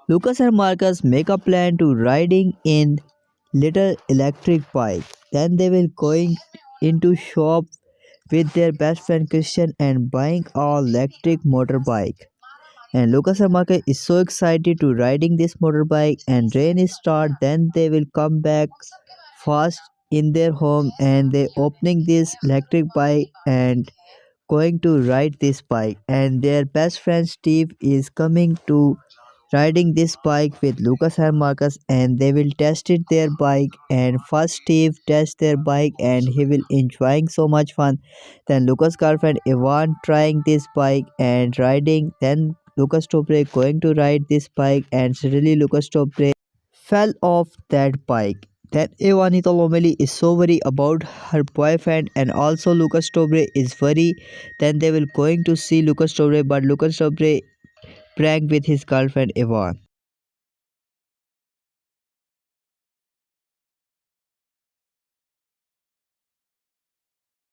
Lucas and Marcus make a plan to riding in little electric bike. Then they will going into shop with their best friend Christian and buying a electric motorbike. And Lucas and Marcus is so excited to riding this motorbike and rain is start. Then they will come back fast in their home and they opening this electric bike and going to ride this bike, and their best friend Steve is coming to riding this bike with Lucas and Marcus, and they will test it their bike. And first Steve tests their bike and he will enjoying so much fun. Then Lucas girlfriend Yvonne trying this bike and riding. Then Lucas Tobre going to ride this bike and suddenly Lucas Tobre fell off that bike. Then Ivanita Lomeli is so worried about her boyfriend, and also Lucas Tobre is worried. Then they will going to see Lucas Tobre, but Lucas Tobre prank with his girlfriend Yvonne.